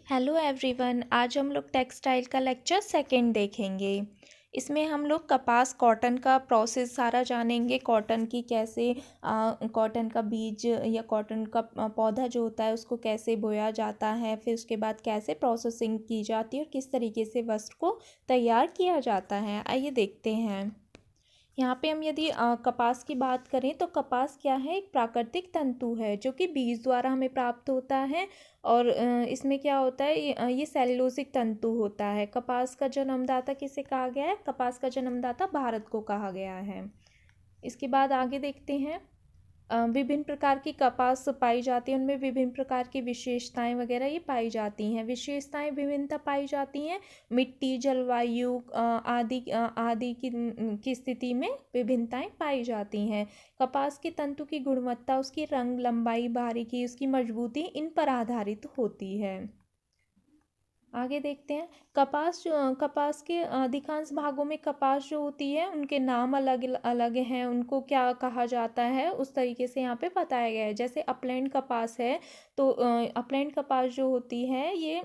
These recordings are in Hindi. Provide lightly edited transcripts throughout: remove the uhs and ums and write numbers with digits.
हेलो एवरीवन, आज हम लोग टेक्सटाइल का लेक्चर सेकंड देखेंगे। इसमें हम लोग कपास कॉटन का प्रोसेस सारा जानेंगे। कॉटन की कैसे कॉटन का बीज या कॉटन का पौधा जो होता है उसको कैसे बोया जाता है, फिर उसके बाद कैसे प्रोसेसिंग की जाती है और किस तरीके से वस्त्र को तैयार किया जाता है। आइए देखते हैं। यहाँ पे हम यदि कपास की बात करें तो कपास क्या है, एक प्राकृतिक तंतु है जो कि बीज द्वारा हमें प्राप्त होता है। और इसमें क्या होता है, ये सेल्यूलोसिक तंतु होता है। कपास का जन्मदाता किसे कहा गया है? कपास का जन्मदाता भारत को कहा गया है। इसके बाद आगे देखते हैं। विभिन्न प्रकार की कपास पाई जाती है, उनमें विभिन्न प्रकार की विशेषताएं वगैरह ये पाई जाती हैं। विशेषताएं विभिन्नता पाई जाती हैं मिट्टी, जलवायु आदि की स्थिति में विभिन्नताएं पाई जाती हैं। कपास के तंतु की गुणवत्ता उसकी रंग, लंबाई, बारीकी, उसकी मजबूती इन पर आधारित होती है। आगे देखते हैं। कपास के अधिकांश भागों में कपास जो होती है उनके नाम अलग अलग हैं। उनको क्या कहा जाता है उस तरीके से यहाँ पे बताया गया है। जैसे अपलैंड कपास है, तो अपलैंड कपास जो होती है ये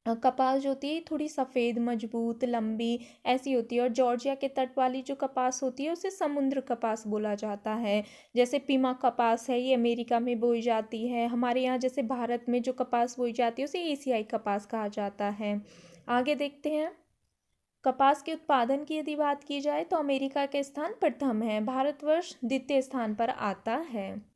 कपास जो होती है थोड़ी सफ़ेद, मजबूत, लंबी ऐसी होती है। और जॉर्जिया के तट वाली जो कपास होती है उसे समुद्र कपास बोला जाता है। जैसे पीमा कपास है, ये अमेरिका में बोई जाती है। हमारे यहाँ जैसे भारत में जो कपास बोई जाती है उसे एशियाई कपास कहा जाता है। आगे देखते हैं। कपास के उत्पादन की यदि बात की जाए तो अमेरिका के स्थान प्रथम है, भारतवर्ष द्वितीय स्थान पर आता है।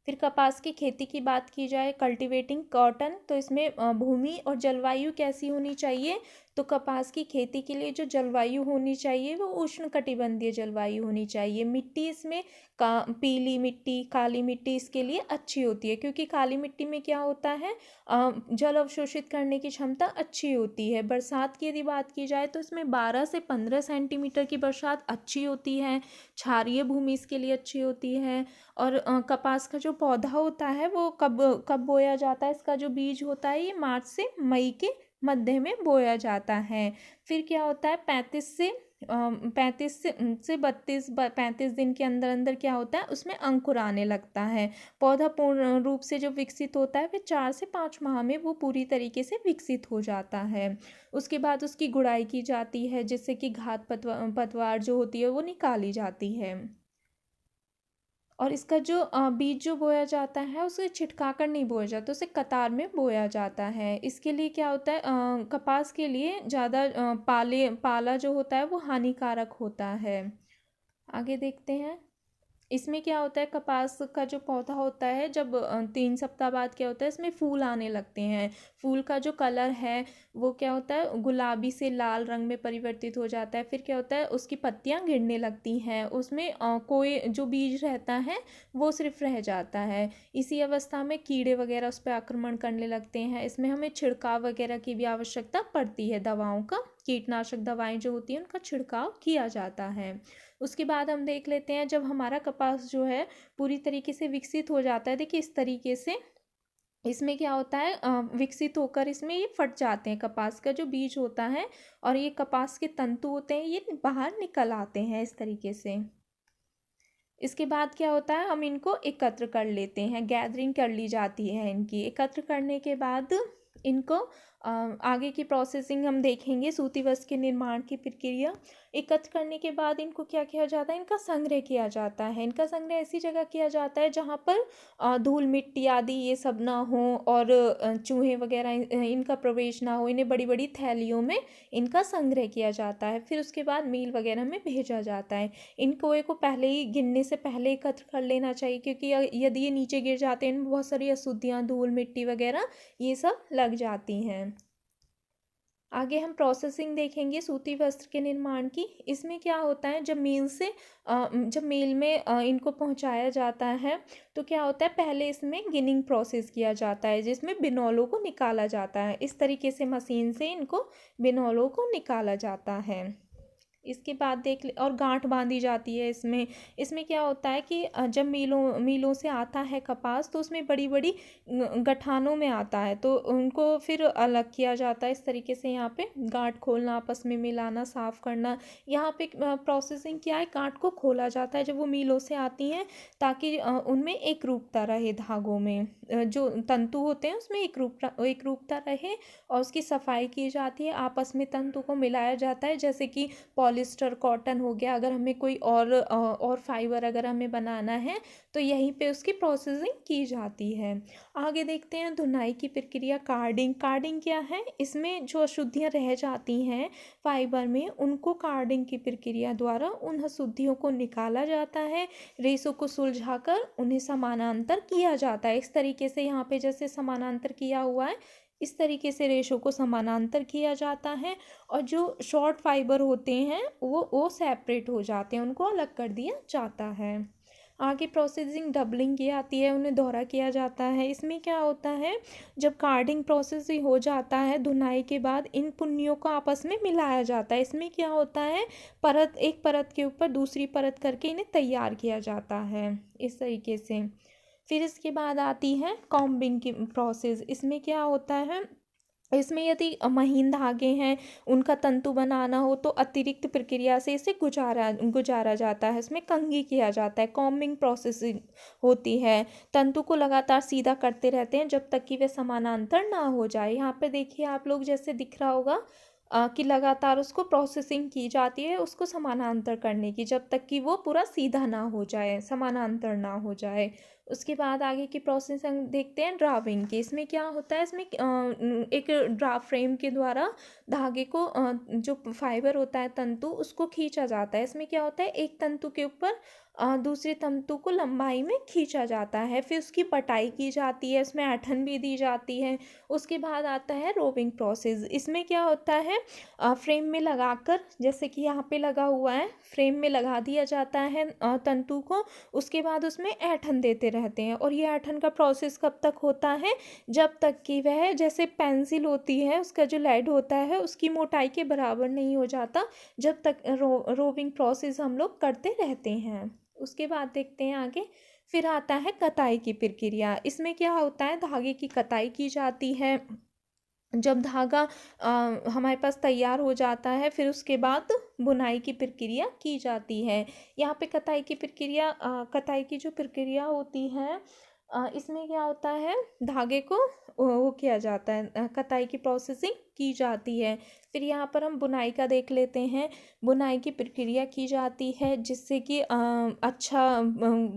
फिर कपास की खेती की बात की जाए, कल्टीवेटिंग कॉटन, तो इसमें भूमि और जलवायु कैसी होनी चाहिए? तो कपास की खेती के लिए जो जलवायु होनी चाहिए वो उष्णकटिबंधीय जलवायु होनी चाहिए। मिट्टी इसमें पीली मिट्टी, काली मिट्टी इसके लिए अच्छी होती है, क्योंकि काली मिट्टी में क्या होता है, जल अवशोषित करने की क्षमता अच्छी होती है। बरसात की यदि बात की जाए तो इसमें 12 से 15 सेंटीमीटर की बरसात अच्छी होती है। क्षारीय भूमि इसके लिए अच्छी होती है। और कपास का जो पौधा होता है वो कब कब बोया जाता है? इसका जो बीज होता है ये मार्च से मई के मध्य में बोया जाता है। फिर क्या होता है, 35 से 35 दिन के अंदर अंदर क्या होता है, उसमें अंकुर आने लगता है। पौधा पूर्ण रूप से जो विकसित होता है फिर 4 से 5 माह में वो पूरी तरीके से विकसित हो जाता है। उसके बाद उसकी गुड़ाई की जाती है, जिससे कि घात पतवार जो होती है वो निकाली जाती है। और इसका जो बीज जो बोया जाता है उसे छिटका कर नहीं बोया जाता, उसे कतार में बोया जाता है। इसके लिए क्या होता है, कपास के लिए ज़्यादा पाला जो होता है वो हानिकारक होता है। आगे देखते हैं। इसमें क्या होता है, कपास का जो पौधा होता है जब 3 सप्ताह बाद क्या होता है, इसमें फूल आने लगते हैं। फूल का जो कलर है वो क्या होता है, गुलाबी से लाल रंग में परिवर्तित हो जाता है। फिर क्या होता है, उसकी पत्तियां गिरने लगती हैं, उसमें कोई जो बीज रहता है वो सिर्फ रह जाता है। इसी अवस्था में कीड़े वगैरह उस पर आक्रमण करने लगते हैं। इसमें हमें छिड़काव वगैरह की भी आवश्यकता पड़ती है। दवाओं का, कीटनाशक दवाएं जो होती हैं उनका छिड़काव किया जाता है। उसके बाद हम देख लेते हैं, जब हमारा कपास जो है पूरी तरीके से विकसित हो जाता है, देखिए इस तरीके से इसमें क्या होता है, विकसित होकर इसमें ये फट जाते हैं। कपास का जो बीज होता है और ये कपास के तंतु होते हैं ये बाहर निकल आते हैं इस तरीके से। इसके बाद क्या होता है, हम इनको एकत्र कर लेते हैं, गैदरिंग कर ली जाती है इनकी। एकत्र करने के बाद इनको आगे की प्रोसेसिंग हम देखेंगे, सूती वस्त्र के निर्माण की प्रक्रिया। एकत्र करने के बाद इनको क्या किया जाता है, इनका संग्रह किया जाता है। इनका संग्रह ऐसी जगह किया जाता है जहाँ पर धूल मिट्टी आदि ये सब ना हो और चूहे वगैरह इनका प्रवेश ना हो। इन्हें बड़ी बड़ी थैलियों में इनका संग्रह किया जाता है। फिर उसके बाद मील वगैरह में भेजा जाता है। इन कोए को पहले ही गिनने से पहले एकत्र कर लेना चाहिए, क्योंकि यदि ये नीचे गिर जाते हैं इनमें बहुत सारी अशुद्धियाँ, धूल मिट्टी वगैरह ये सब लग जाती हैं। आगे हम प्रोसेसिंग देखेंगे सूती वस्त्र के निर्माण की। इसमें क्या होता है, जब मील में इनको पहुंचाया जाता है तो क्या होता है, पहले इसमें गिनिंग प्रोसेस किया जाता है जिसमें बिनौलों को निकाला जाता है। इस तरीके से मशीन से इनको बिनौलों को निकाला जाता है। इसके बाद देख ले, और गांठ बांधी जाती है इसमें। इसमें क्या होता है कि जब मिलों से आता है कपास तो उसमें बड़ी बड़ी गठानों में आता है, तो उनको फिर अलग किया जाता है। इस तरीके से यहाँ पे गांठ खोलना, आपस में मिलाना, साफ करना। यहाँ पे प्रोसेसिंग क्या है, गांठ को खोला जाता है जब वो मिलों से आती हैं, ताकि उनमें एक रूपता रहे, धागों में जो तंतु होते हैं उसमें एक रूपता रहे। और उसकी सफाई की जाती है, आपस में तंतु को मिलाया जाता है, जैसे कि पॉलिस्टर, कॉटन हो गया। अगर हमें कोई और फाइबर अगर हमें बनाना है तो यहीं पे उसकी प्रोसेसिंग की जाती है। आगे देखते हैं धुनाई की प्रक्रिया, कार्डिंग। कार्डिंग क्या है, इसमें जो अशुद्धियाँ रह जाती हैं फाइबर में, उनको कार्डिंग की प्रक्रिया द्वारा उन अशुद्धियों को निकाला जाता है, रेशों को सुलझाकर उन्हें समानांतर किया जाता है। इस तरीके से यहाँ पे जैसे समानांतर किया हुआ है, इस तरीके से रेशों को समानांतर किया जाता है। और जो शॉर्ट फाइबर होते हैं वो सेपरेट हो जाते हैं, उनको अलग कर दिया जाता है। आगे प्रोसेसिंग डबलिंग की आती है, उन्हें दोहरा किया जाता है। इसमें क्या होता है, जब कार्डिंग प्रोसेस हो जाता है धुनाई के बाद, इन पुन्नियों को आपस में मिलाया जाता है। इसमें क्या होता है, एक परत के ऊपर दूसरी परत करके इन्हें तैयार किया जाता है इस तरीके से। फिर इसके बाद आती है कॉम्बिंग की प्रोसेस। इसमें क्या होता है, इसमें यदि महीन धागे हैं, उनका तंतु बनाना हो तो अतिरिक्त प्रक्रिया से इसे गुजारा जाता है, इसमें कंघी किया जाता है, कॉम्बिंग प्रोसेसिंग होती है। तंतु को लगातार सीधा करते रहते हैं जब तक कि वे समानांतर ना हो जाए। यहाँ पे देखिए आप लोग, जैसे दिख रहा होगा कि लगातार उसको प्रोसेसिंग की जाती है उसको समानांतर करने की, जब तक कि वो पूरा सीधा ना हो जाए, समानांतर ना हो जाए। उसके बाद आगे की प्रोसेस हम देखते हैं ड्राविंग की। इसमें क्या होता है, इसमें एक ड्राव फ्रेम के द्वारा धागे को जो फाइबर होता है तंतु, उसको खींचा जाता है। इसमें क्या होता है, एक तंतु के ऊपर दूसरे तंतु को लंबाई में खींचा जाता है, फिर उसकी पटाई की जाती है, उसमें ऐंठन भी दी जाती है। उसके बाद आता है रोविंग प्रोसेस। इसमें क्या होता है, फ्रेम में लगाकर, जैसे कि यहाँ पे लगा हुआ है, फ्रेम में लगा दिया जाता है तंतु को। उसके बाद उसमें ऐंठन देते रहते हैं, और ये ऐंठन का प्रोसेस कब तक होता है, जब तक कि वह, जैसे पेंसिल होती है उसका जो लेड होता है उसकी मोटाई के बराबर नहीं हो जाता, जब तक रोविंग प्रोसेस हम लोग करते रहते हैं। उसके बाद देखते हैं आगे। फिर आता है कताई की प्रक्रिया। इसमें क्या होता है, धागे की कताई की जाती है। जब धागा हमारे पास तैयार हो जाता है, फिर उसके बाद बुनाई की प्रक्रिया की जाती है। यहाँ पे कताई की जो प्रक्रिया होती है, इसमें क्या होता है, धागे को वो किया जाता है, कताई की प्रोसेसिंग की जाती है। फिर यहाँ पर हम बुनाई का देख लेते हैं। बुनाई की प्रक्रिया की जाती है जिससे कि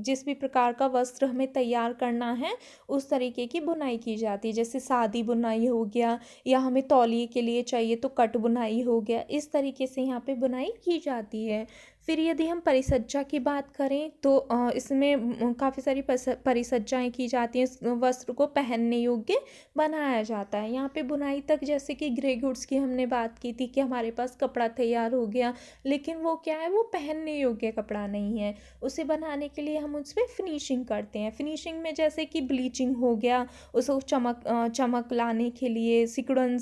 जिस भी प्रकार का वस्त्र हमें तैयार करना है उस तरीके की बुनाई की जाती है। जैसे सादी बुनाई हो गया, या हमें तौलिए के लिए चाहिए तो कट बुनाई हो गया, इस तरीके से यहाँ पे बुनाई की जाती है। फिर यदि हम परिसज्जा की बात करें तो इसमें काफ़ी सारी परिसज्जाएँ की जाती हैं, इस वस्त्र को पहनने योग्य बनाया जाता है। यहाँ पे बुनाई तक, जैसे कि ग्रे गुड्स की हमने बात की थी कि हमारे पास कपड़ा तैयार हो गया, लेकिन वो क्या है, वो पहनने योग्य कपड़ा नहीं है। उसे बनाने के लिए हम उसमें फिनिशिंग करते हैं। फिनिशिंग में जैसे कि ब्लीचिंग हो गया, उसको चमक लाने के लिए, सिकुड़न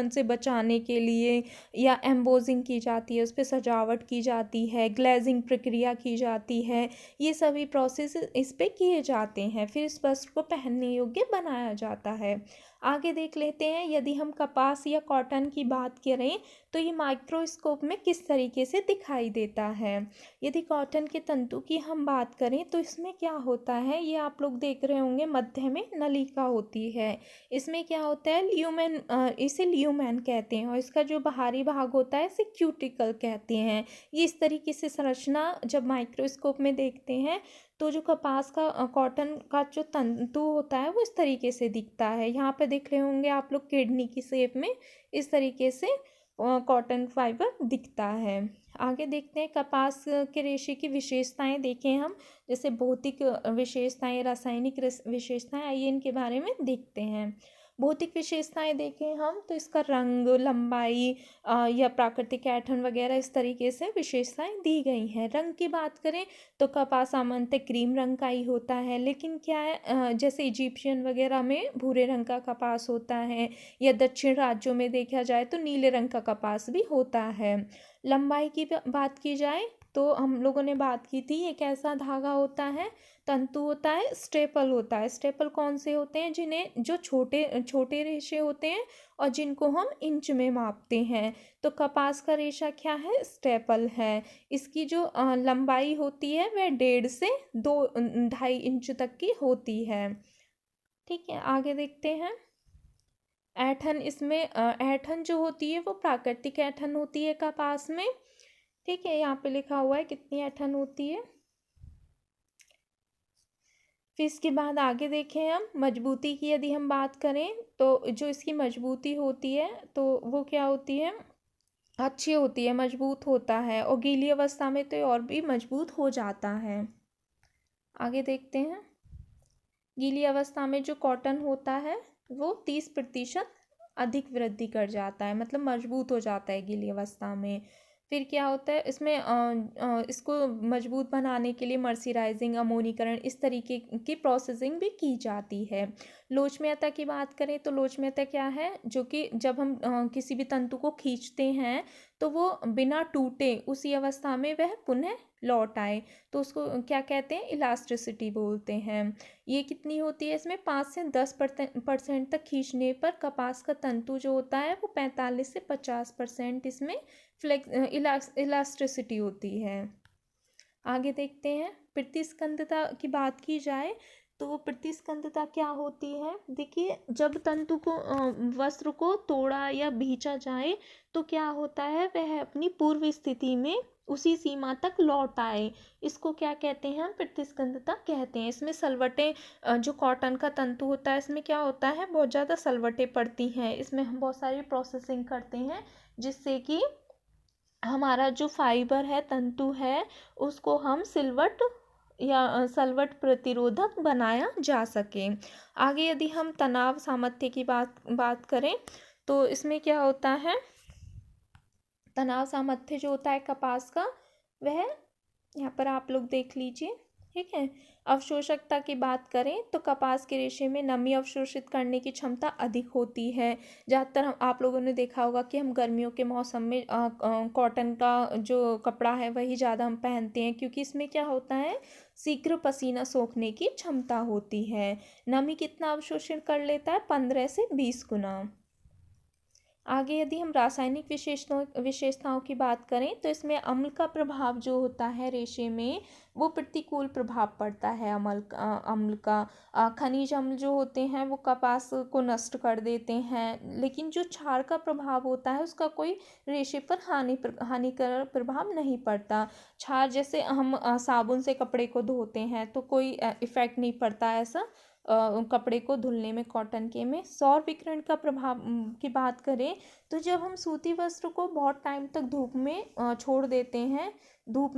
से बचाने के लिए, या एम्बोजिंग की जाती है, उस पर सजावट की जाती है, ग्लेजिंग प्रक्रिया की जाती है। ये सभी प्रोसेस इस पे किए जाते हैं, फिर इस वस्त्र को पहनने योग्य बनाया जाता है। आगे देख लेते हैं, यदि हम कपास या कॉटन की बात करें तो ये माइक्रोस्कोप में किस तरीके से दिखाई देता है। यदि कॉटन के तंतु की हम बात करें तो इसमें क्या होता है, ये आप लोग देख रहे होंगे, मध्य में नलिका होती है। इसमें क्या होता है, इसे ल्यूमेन कहते हैं, और इसका जो बाहरी भाग होता है इसे क्यूटिकल कहते हैं। ये इस तरीके से संरचना जब माइक्रोस्कोप में देखते हैं तो जो कपास का कॉटन का जो तंतु होता है वो इस तरीके से दिखता है। यहाँ पे देख रहे होंगे आप लोग, किडनी की शेप में इस तरीके से कॉटन फाइबर दिखता है। आगे देखते हैं कपास के रेशे की विशेषताएं देखें हम, जैसे भौतिक विशेषताएं, रासायनिक विशेषताएं, आइए इनके बारे में देखते हैं। भौतिक विशेषताएं देखें हम तो इसका रंग, लंबाई या प्राकृतिक ऐंठन वगैरह इस तरीके से विशेषताएं दी गई हैं। रंग की बात करें तो कपास सामान्यतः क्रीम रंग का ही होता है, लेकिन क्या है जैसे इजिप्शियन वगैरह में भूरे रंग का कपास होता है, या दक्षिण राज्यों में देखा जाए तो नीले रंग का कपास भी होता है। लंबाई की बात की जाए तो हम लोगों ने बात की थी, एक ऐसा धागा होता है, तंतु होता है, स्टेपल होता है। स्टेपल कौन से होते हैं? जिन्हें जो छोटे छोटे रेशे होते हैं और जिनको हम इंच में मापते हैं। तो कपास का रेशा क्या है? स्टेपल है। इसकी जो लंबाई होती है वह 1.5 से 2-2.5 इंच तक की होती है। ठीक है, आगे देखते हैं। ऐंठन, इसमें ऐंठन जो होती है वो प्राकृतिक ऐंठन होती है कपास में। ठीक है, यहाँ पे लिखा हुआ है कितनी ऐंठन होती है। फिर इसके बाद आगे देखें हम मजबूती की यदि हम बात करें तो जो इसकी मजबूती होती है तो वो क्या होती है? अच्छी होती है, मजबूत होता है, और गीली अवस्था में तो और भी मजबूत हो जाता है। आगे देखते हैं। गीली अवस्था में जो कॉटन होता है वो 30% अधिक वृद्धि कर जाता है, मतलब मजबूत हो जाता है गीली अवस्था में। फिर क्या होता है इसमें इसको मजबूत बनाने के लिए मर्सराइजिंग, अमोनीकरण, इस तरीके की प्रोसेसिंग भी की जाती है। लोचदारता की बात करें तो लोचदारता क्या है? जो कि जब हम किसी भी तंतु को खींचते हैं तो वो बिना टूटे उसी अवस्था में वह पुनः लौट आए, तो उसको क्या कहते हैं? इलास्टिसिटी बोलते हैं। ये कितनी होती है? इसमें 5 से 10% तक खींचने पर कपास का तंतु जो होता है वो 45 से 50% इसमें इलास्टिसिटी होती है। आगे देखते हैं। प्रतिस्कंदता की बात की जाए तो वो प्रतिस्कंदता क्या होती है? देखिए, जब तंतु को वस्त्र को तोड़ा या भींचा जाए तो क्या होता है? वह अपनी पूर्व स्थिति में उसी सीमा तक लौट आए, इसको क्या कहते हैं? हम प्रतिस्कंदता कहते हैं। इसमें सलवटें, जो कॉटन का तंतु होता है इसमें क्या होता है? बहुत ज़्यादा सलवटें पड़ती हैं। इसमें हम बहुत सारी प्रोसेसिंग करते हैं जिससे कि हमारा जो फाइबर है, तंतु है, उसको हम सिलवट या सलवट प्रतिरोधक बनाया जा सके। आगे यदि हम तनाव सामर्थ्य की बात करें तो इसमें क्या होता है? तनाव सामर्थ्य जो होता है कपास का वह यहाँ पर आप लोग देख लीजिए। ठीक है, अवशोषकता की बात करें तो कपास के रेशे में नमी अवशोषित करने की क्षमता अधिक होती है। ज़्यादातर आप लोगों ने देखा होगा कि हम गर्मियों के मौसम में कॉटन का जो कपड़ा है वही ज़्यादा हम पहनते हैं, क्योंकि इसमें क्या होता है? शीघ्र पसीना सोखने की क्षमता होती है। नमी कितना अवशोषण कर लेता है? 15 से 20 गुना। आगे यदि हम रासायनिक विशेषताओं की बात करें तो इसमें अम्ल का प्रभाव जो होता है रेशे में वो प्रतिकूल प्रभाव पड़ता है। अम्ल का खनिज अम्ल जो होते हैं वो कपास को नष्ट कर देते हैं, लेकिन जो क्षार का प्रभाव होता है उसका कोई रेशे पर हानिकारक प्रभाव नहीं पड़ता। क्षार, जैसे हम साबुन से कपड़े को धोते हैं तो कोई इफेक्ट नहीं पड़ता ऐसा कपड़े को धुलने में कॉटन के में। सौर विकिरण का प्रभाव की बात करें तो जब हम सूती वस्त्र को बहुत टाइम तक धूप में छोड़ देते हैं, धूप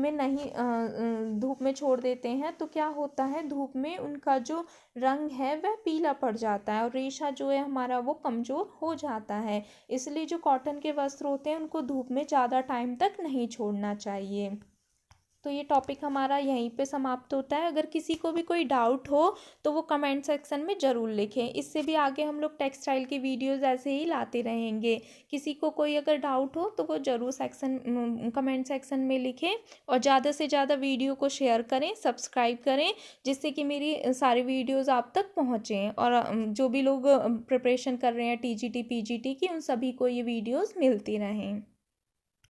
में छोड़ देते हैं तो क्या होता है? धूप में उनका जो रंग है वह पीला पड़ जाता है और रेशा जो है हमारा वो कमज़ोर हो जाता है। इसलिए जो कॉटन के वस्त्र होते हैं उनको धूप में ज़्यादा टाइम तक नहीं छोड़ना चाहिए। तो ये टॉपिक हमारा यहीं पे समाप्त होता है। अगर किसी को भी कोई डाउट हो तो वो कमेंट सेक्शन में ज़रूर लिखें। इससे भी आगे हम लोग टेक्सटाइल की वीडियोस ऐसे ही लाते रहेंगे। किसी को कोई अगर डाउट हो तो वो ज़रूर कमेंट सेक्शन में लिखें, और ज़्यादा से ज़्यादा वीडियो को शेयर करें, सब्सक्राइब करें, जिससे कि मेरी सारी वीडियोज़ आप तक पहुँचें। और जो भी लोग प्रिपरेशन कर रहे हैं TGT PGT की, उन सभी को ये वीडियोज़ मिलती रहें।